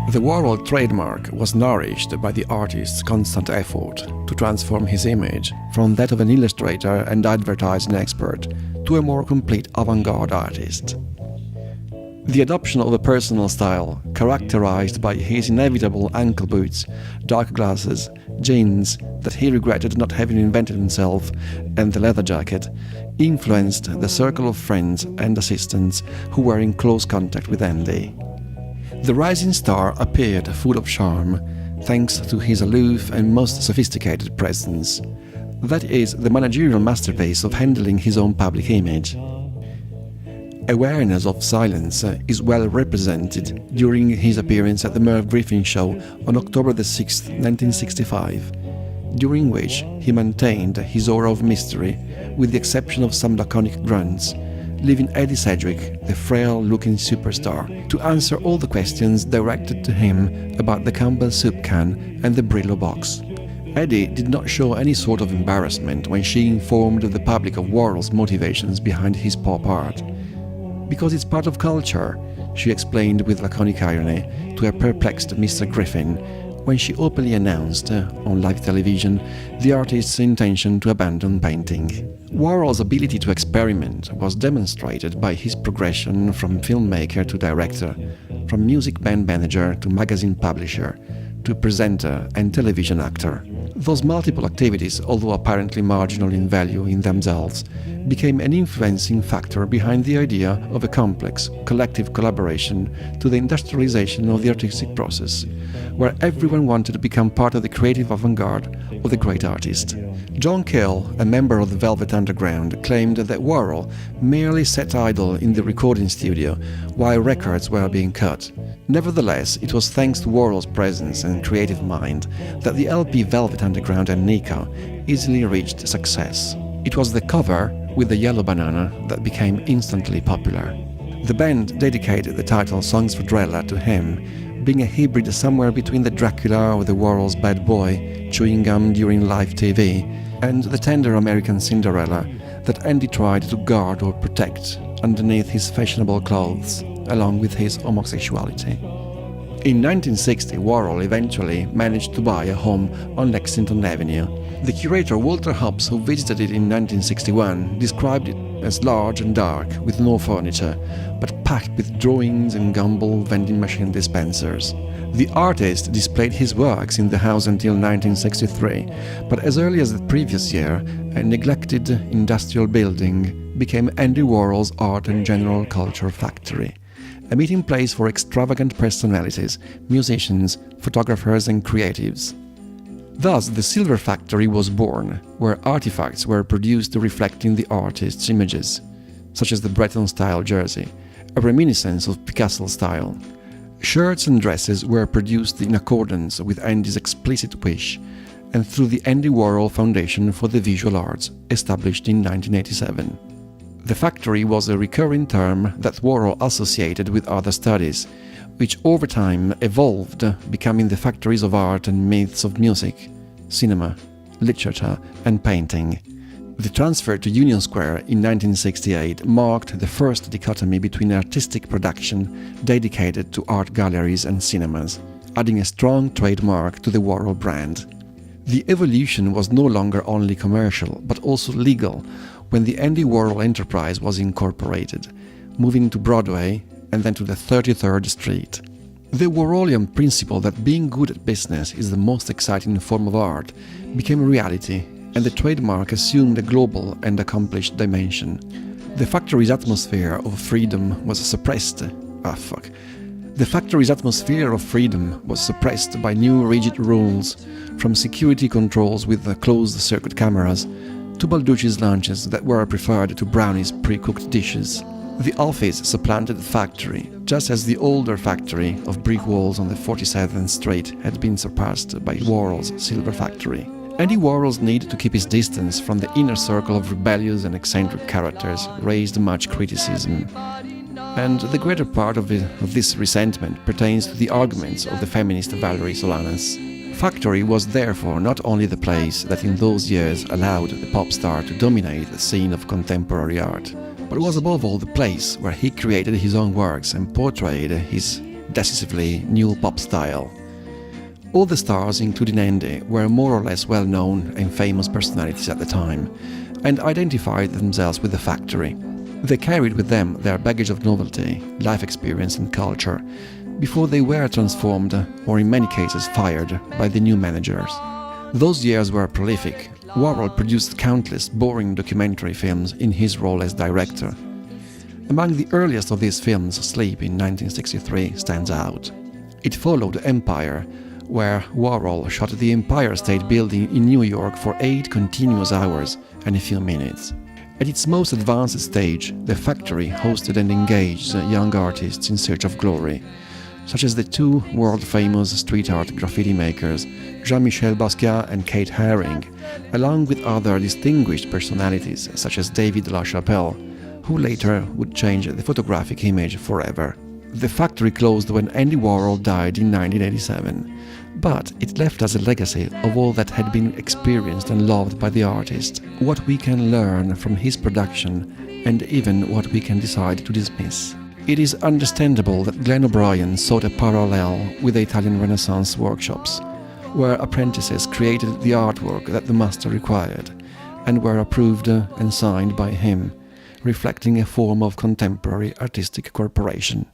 The Warhol trademark was nourished by the artist's constant effort to transform his image from that of an illustrator and advertising expert to a more complete avant-garde artist. The adoption of a personal style, characterized by his inevitable ankle boots, dark glasses, jeans that he regretted not having invented himself, and the leather jacket, influenced the circle of friends and assistants who were in close contact with Andy. The rising star appeared full of charm, thanks to his aloof and most sophisticated presence. That is the managerial masterpiece of handling his own public image. Awareness of silence is well represented during his appearance at the Merv Griffin Show on October 6, 1965, during which he maintained his aura of mystery with the exception of some laconic grunts, leaving Eddie Sedgwick, the frail-looking superstar, to answer all the questions directed to him about the Campbell soup can and the Brillo box. Eddie did not show any sort of embarrassment when she informed the public of Warhol's motivations behind his pop art. "Because it's part of culture," she explained with laconic irony to a perplexed Mr. Griffin when she openly announced, on live television, the artist's intention to abandon painting. Warhol's ability to experiment was demonstrated by his progression from filmmaker to director, from music band manager to magazine publisher, to presenter and television actor. Those multiple activities, although apparently marginal in value in themselves, became an influencing factor behind the idea of a complex, collective collaboration to the industrialization of the artistic process, where everyone wanted to become part of the creative avant-garde of the great artist. John Cale, a member of the Velvet Underground, claimed that Warhol merely sat idle in the recording studio while records were being cut. Nevertheless, it was thanks to Warhol's presence and creative mind that the LP Velvet Underground and Nika easily reached success. It was the cover with the yellow banana that became instantly popular. The band dedicated the title Songs for Drella to him, being a hybrid somewhere between the Dracula or the Warhol's Bad Boy, chewing gum during live TV, and the tender American Cinderella that Andy tried to guard or protect underneath his fashionable clothes, along with his homosexuality. In 1960, Warhol eventually managed to buy a home on Lexington Avenue. The curator Walter Hobbs, who visited it in 1961, described it as large and dark, with no furniture, but packed with drawings and gumball vending machine dispensers. The artist displayed his works in the house until 1963, but as early as the previous year, a neglected industrial building became Andy Warhol's art and general culture factory, a meeting place for extravagant personalities, musicians, photographers and creatives. Thus, the Silver Factory was born, where artifacts were produced reflecting the artist's images, such as the Breton-style jersey, a reminiscence of Picasso's style. Shirts and dresses were produced in accordance with Andy's explicit wish, and through the Andy Warhol Foundation for the Visual Arts, established in 1987. The factory was a recurring term that Warhol associated with other studies, which over time evolved, becoming the factories of art and myths of music, cinema, literature and painting. The transfer to Union Square in 1968 marked the first dichotomy between artistic production dedicated to art galleries and cinemas, adding a strong trademark to the Warhol brand. The evolution was no longer only commercial, but also legal, when the Andy Warhol enterprise was incorporated, moving to Broadway and then to the 33rd Street. The Warholian principle that being good at business is the most exciting form of art became a reality, and the trademark assumed a global and accomplished dimension. The factory's atmosphere of freedom was suppressed. The factory's atmosphere of freedom was suppressed by new rigid rules, from security controls with closed-circuit cameras to Balducci's lunches that were preferred to Brownie's pre-cooked dishes. The office supplanted the factory, just as the older factory of brick walls on the 47th Street had been surpassed by Warhol's Silver Factory. Andy Warhol's need to keep his distance from the inner circle of rebellious and eccentric characters raised much criticism, and the greater part of this resentment pertains to the arguments of the feminist Valerie Solanas. Factory was therefore not only the place that in those years allowed the pop star to dominate the scene of contemporary art, but was above all the place where he created his own works and portrayed his decisively new pop style. All the stars, including Andy, were more or less well-known and famous personalities at the time, and identified themselves with the factory. They carried with them their baggage of novelty, life experience and culture, before they were transformed, or in many cases fired, by the new managers. Those years were prolific. Warhol produced countless boring documentary films in his role as director. Among the earliest of these films, Sleep in 1963 stands out. It followed Empire, where Warhol shot the Empire State Building in New York for 8 continuous hours and a few minutes. At its most advanced stage, the factory hosted and engaged young artists in search of glory, such as the 2 world-famous street art graffiti makers, Jean-Michel Basquiat and Kate Haring, along with other distinguished personalities such as David LaChapelle, who later would change the photographic image forever. The factory closed when Andy Warhol died in 1987, but it left us a legacy of all that had been experienced and loved by the artist, what we can learn from his production, and even what we can decide to dismiss. It is understandable that Glenn O'Brien sought a parallel with the Italian Renaissance workshops, where apprentices created the artwork that the master required, and were approved and signed by him, reflecting a form of contemporary artistic cooperation.